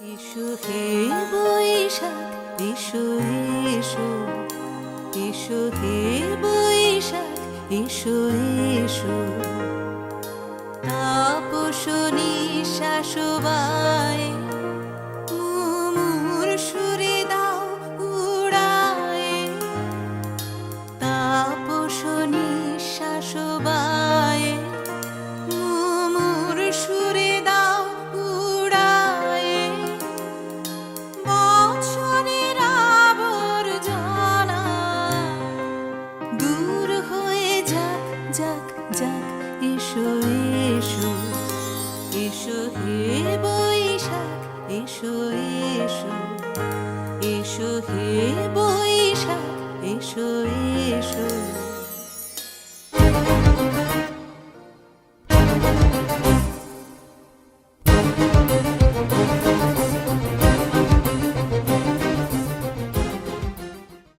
এসো হে বৈশাখ, এসো এসো, এসো হে বৈশাখ, এসো এসো। তাপস নিঃশ্বাস বায়ে মুমুর সুরে দাও উড়ায়ে। তাপস নিঃশ্বাস বায়ে মুমুর সুরে দাও উড়ায়ে। বছরের আবর্জনা দূর হয়ে যাক যাক যাক। এসো এসো, এসো হে বৈশাখ, এসো এসো, এসো হে বৈশাখ, এসো এসো।